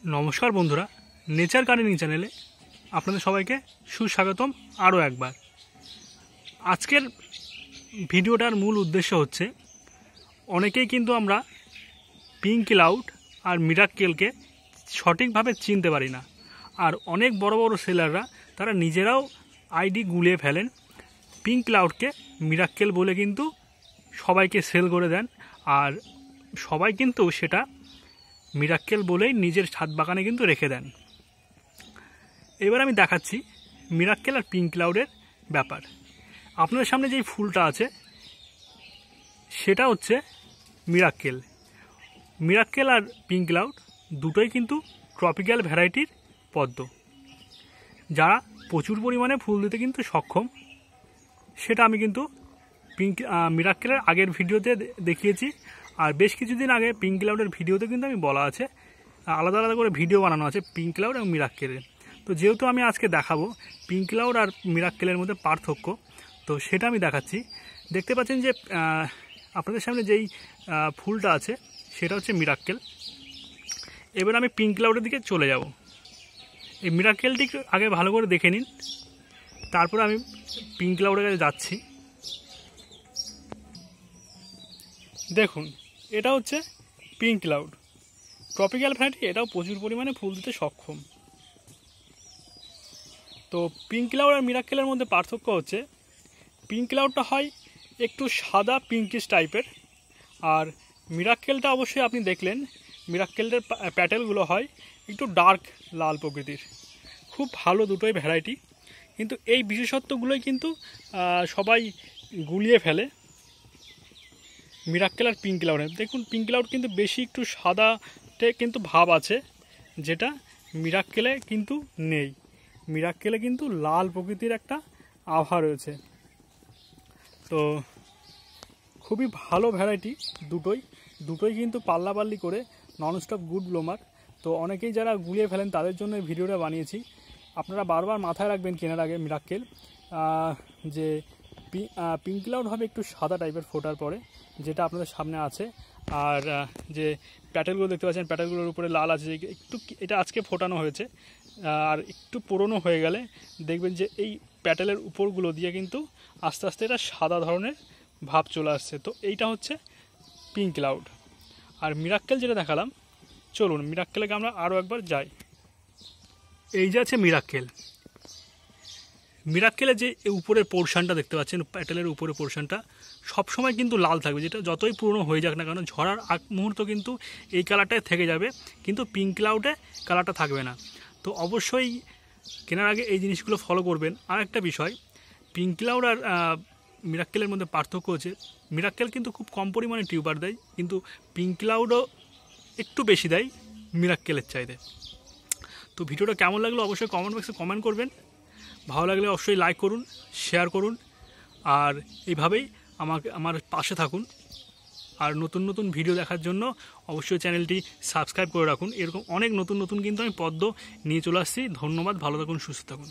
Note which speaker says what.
Speaker 1: নমস্কার বন্ধুরা, nature gardening চ্যানেলে আপনাদের সবাইকে সুস্বাগতম আরও একবার। আজকের ভিডিওটার মূল উদ্দেশ্য হচ্ছে, অনেকেই কিন্তু আমরা পিঙ্ক ক্লাউড আর মিরাক্কেলকে সঠিকভাবে চিনতে পারি না। আর অনেক বড় বড় সেলাররা তারা নিজেরাও আইডি গুলিয়ে ফেলেন, পিঙ্ক ক্লাউডকে মিরাক্কেল বলে কিন্তু সবাইকে সেল করে দেন। আর সবাই কিন্তু সেটা মিরাক্কেল বলেই নিজের ছাদ বাগানে কিন্তু রেখে দেন। এবার আমি দেখাচ্ছি মিরাক্কেল আর পিঙ্ক ক্লাউডের ব্যাপার। আপনাদের সামনে যেই ফুলটা আছে সেটা হচ্ছে মিরাক্কেল। মিরাক্কেল আর পিঙ্ক ক্লাউড দুটোই কিন্তু ট্রপিক্যাল ভ্যারাইটির পদ্ম, যারা প্রচুর পরিমাণে ফুল দিতে কিন্তু সক্ষম। সেটা আমি কিন্তু মিরাক্কেলের আগের ভিডিওতে দেখিয়েছি। আর বেশ কিছুদিন আগে পিঙ্ক ক্লাউডের ভিডিওতে কিন্তু আমি বলা আছে, আলাদা আলাদা করে ভিডিও বানানো আছে পিঙ্ক ক্লাউড এবং মিরাক্কেলের। তো যেহেতু আমি আজকে দেখাবো পিঙ্ক ক্লাউড আর মিরাক্কেলের মধ্যে পার্থক্য, তো সেটা আমি দেখাচ্ছি। দেখতে পাচ্ছেন যে আপনাদের সামনে যেই ফুলটা আছে সেটা হচ্ছে মিরাক্কেল। এবার আমি পিঙ্ক ক্লাউডের দিকে চলে যাব। এই মিরাক্কেলটি আগে ভালো করে দেখে নিন, তারপরে আমি পিঙ্ক ক্লাউডের কাছে যাচ্ছি। দেখুন, এটা হচ্ছে পিঙ্ক ক্লাউড, ট্রপিক্যাল ভ্যারাইটি। এটাও প্রচুর পরিমাণে ফুল দিতে সক্ষম। তো পিঙ্ক ক্লাউড আর মিরাক্কেলের মধ্যে পার্থক্য হচ্ছে, পিঙ্ক ক্লাউডটা হয় একটু সাদা পিঙ্কিশ টাইপের, আর মিরাক্কেলটা অবশ্যই আপনি দেখলেন মিরাক্কেলের প্যাটেলগুলো হয় একটু ডার্ক লাল প্রকৃতির। খুব ভালো দুটোই ভ্যারাইটি, কিন্তু এই বিশেষত্বগুলোই কিন্তু সবাই গুলিয়ে ফেলে মিরাক্কেল আর পিঙ্ক ক্লাউডের। দেখুন, পিঙ্ক ক্লাউড কিন্তু বেশি একটু সাদাতে কিন্তু ভাব আছে, যেটা মিরাক্কেলে কিন্তু নেই। মিরাক্কেলে কিন্তু লাল প্রকৃতির একটা আভা রয়েছে। তো খুবই ভালো ভ্যারাইটি দুটোই কিন্তু পাল্লাপাল্লি করে ননস্টপ গুড ব্লোমার। তো অনেকেই যারা গুলিয়ে ফেলেন তাদের জন্য এই ভিডিওটা বানিয়েছি। আপনারা বারবার মাথায় রাখবেন কেনার আগে মিরাক্কেল, যে পিঙ্ক ক্লাউড হবে একটু সাদা টাইপের ফোটার পরে, যেটা আপনাদের সামনে আছে। আর যে প্যাটেলগুলো দেখতে পাচ্ছেন, প্যাটেলগুলোর উপরে লাল আছে, একটু এটা আজকে ফোটানো হয়েছে। আর একটু পুরনো হয়ে গেলে দেখবেন যে এই প্যাটেলের উপরগুলো দিয়ে কিন্তু আস্তে আস্তে এটা সাদা ধরনের ভাব চলে আসছে। তো এইটা হচ্ছে পিঙ্ক ক্লাউড। আর মিরাক্কেল যেটা দেখালাম, চলুন মিরাক্কেলকে আমরা আরও একবার যাই। এই যে আছে মিরাক্কেল। মিরাক্কেলের যে উপরের পোর্শনটা দেখতে পাচ্ছেন, প্যাটেলের উপরের পোর্শনটা সবসময় কিন্তু লাল থাকবে, যেটা যতই পুরনো হয়ে যাক না কেন, ঝরার আগ মুহূর্ত কিন্তু এই কালারটাই থেকে যাবে, কিন্তু পিঙ্ক ক্লাউডে কালারটা থাকবে না। তো অবশ্যই কেনার আগে এই জিনিসগুলো ফলো করবেন। আর একটা বিষয়, পিঙ্ক ক্লাউড আর মিরাক্কেলের মধ্যে পার্থক্য হচ্ছে, মিরাক্কেল কিন্তু খুব কম পরিমাণে টিউবার দেয়, কিন্তু পিঙ্ক ক্লাউডও একটু বেশি দেয় মিরাক্কেলের চাইতে। তো ভিডিওটা কেমন লাগলো অবশ্যই কমেন্ট বক্সে কমেন্ট করবেন। ভালো লাগলে অবশ্যই লাইক করুন, শেয়ার করুন, আর এইভাবেই আমার পাশে থাকুন। আর নতুন নতুন ভিডিও দেখার জন্য অবশ্যই চ্যানেলটি সাবস্ক্রাইব করে রাখুন। এরকম অনেক নতুন নতুন কিন্তু আমি পদ্ম নিয়ে চলে আসছি। ধন্যবাদ, ভালো থাকুন, সুস্থ থাকুন।